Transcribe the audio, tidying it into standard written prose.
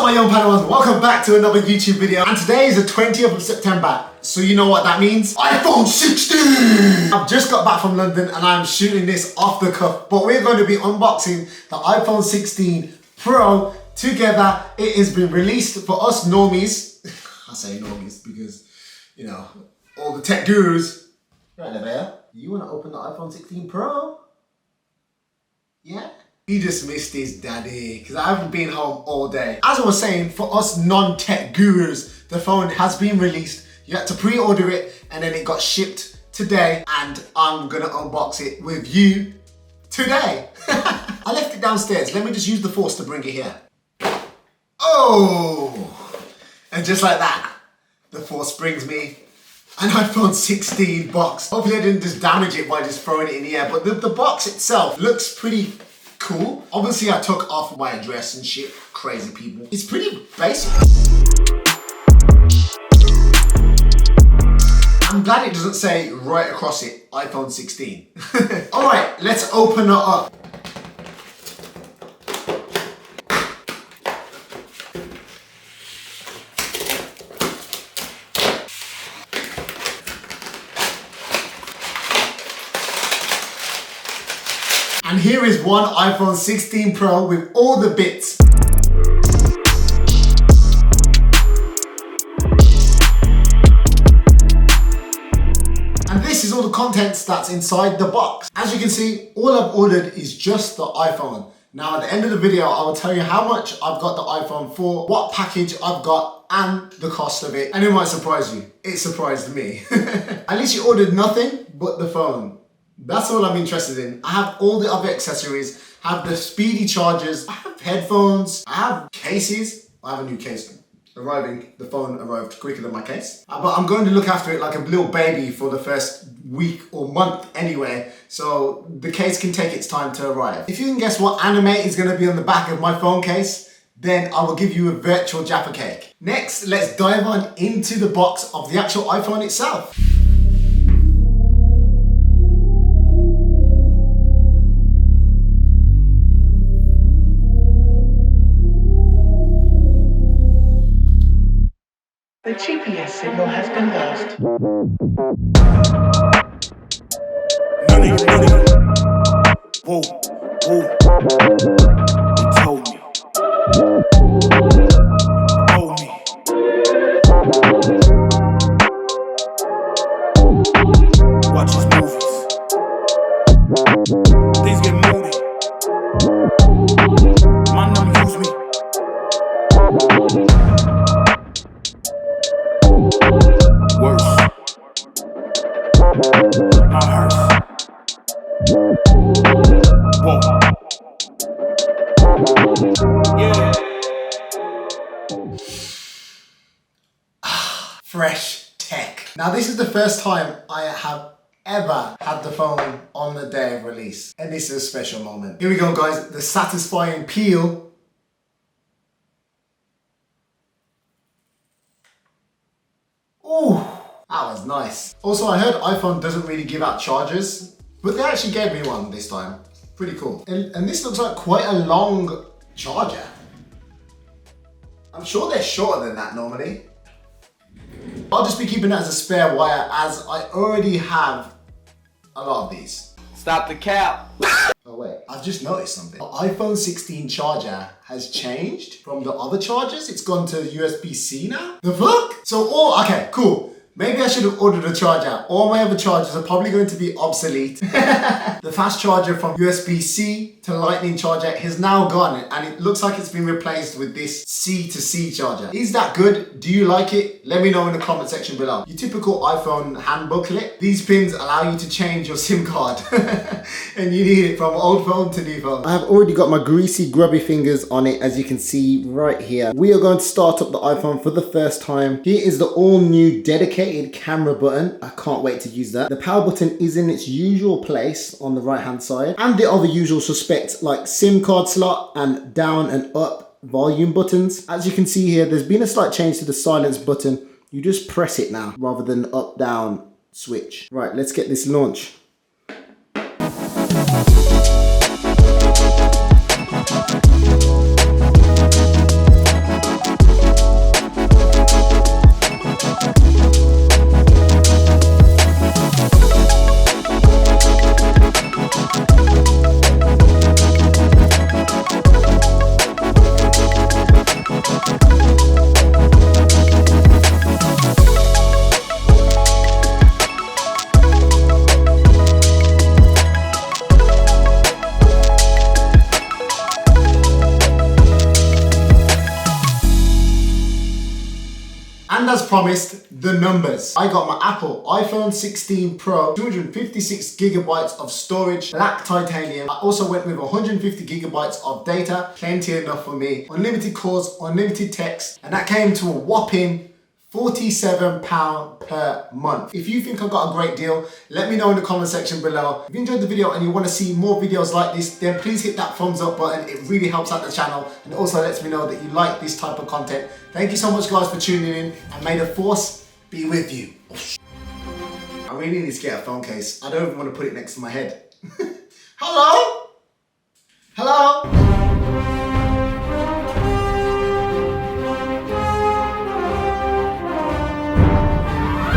my young Padawans? Welcome back to another YouTube video. And today is the 20th of September. So you know what that means? iPhone 16! I've just got back from London and I'm shooting this off the cuff. But we're going to be unboxing the iPhone 16 Pro together. It has been released for us normies. I say normies because, you know, all the tech gurus. Right there, Bear. You want to open the iPhone 16 Pro? Yeah? He just missed his daddy because I haven't been home all day. As I was saying, for us non-tech gurus, the phone has been released. You had to pre-order it and then it got shipped today and I'm gonna unbox it with you today. I left it downstairs. Let me just use the force to bring it here. Oh! And just like that, the force brings me an iPhone 16 box. Hopefully I didn't just damage it by just throwing it in the air, but the box itself looks pretty cool. Obviously I took off my address and shit, crazy people. It's pretty basic. I'm glad it doesn't say right across it, iPhone 16. All right, let's open it up. And here is one iPhone 16 Pro with all the bits. And this is all the contents that's inside the box. As you can see, all I've ordered is just the iPhone. Now at the end of the video, I will tell you how much I've got the iPhone for, what package I've got, and the cost of it. And it might surprise you. It surprised me. At least you ordered nothing but the phone. That's all I'm interested in. I have all the other accessories, I have the speedy chargers, I have headphones, I have cases. I have a new case arriving. The phone arrived quicker than my case. But I'm going to look after it like a little baby for the first week or month anyway. So the case can take its time to arrive. If you can guess what anime is going to be on the back of my phone case, then I will give you a virtual Jaffa cake. Next, let's dive on into the box of the actual iPhone itself. The GPS signal has been lost. Money. Whoa. They told me. Owe me. Watch his movies. Things get moody. My number use me. Worse. My heart. Whoa. Yeah. Fresh tech. Now this is the first time I have ever had the phone on the day of release. And this is a special moment. Here we go guys, the satisfying peel. Ooh, that was nice. Also, I heard iPhone doesn't really give out chargers, but they actually gave me one this time. Pretty cool. And this looks like quite a long charger. I'm sure they're shorter than that normally. I'll just be keeping that as a spare wire as I already have a lot of these. Stop the cap. Oh wait, I've just noticed something. The iPhone 16 charger has changed from the other chargers. It's gone to USB-C now. The fuck? So okay, cool. Maybe I should have ordered a charger. All my other chargers are probably going to be obsolete. The fast charger from USB-C to Lightning charger has now gone and it looks like it's been replaced with this C to C charger. Is that good? Do you like it? Let me know in the comment section below. Your typical iPhone hand booklet. These pins allow you to change your SIM card and you need it from old phone to new phone. I have already got my greasy grubby fingers on it as you can see right here. We are going to start up the iPhone for the first time. Here is the all new dedicated camera button. I can't wait to use that. The power button is in its usual place on the right hand side and the other usual suspects like SIM card slot and down and up volume buttons. As you can see here, there's been a slight change to the silence button. You just press it now rather than up down switch. Right, let's get this launch. And as promised, the numbers. I got my Apple iPhone 16 Pro, 256 gigabytes of storage, black titanium. I also went with 150 gigabytes of data, plenty enough for me. Unlimited calls, unlimited text, and that came to a whopping £47 per month. If you think I got a great deal, let me know in the comment section below. If you enjoyed the video and you want to see more videos like this, then please hit that thumbs up button. It really helps out the channel and also lets me know that you like this type of content. Thank you so much guys for tuning in, and may the force be with you. I really need to get a phone case. I don't even want to put it next to my head. Hello? Hello?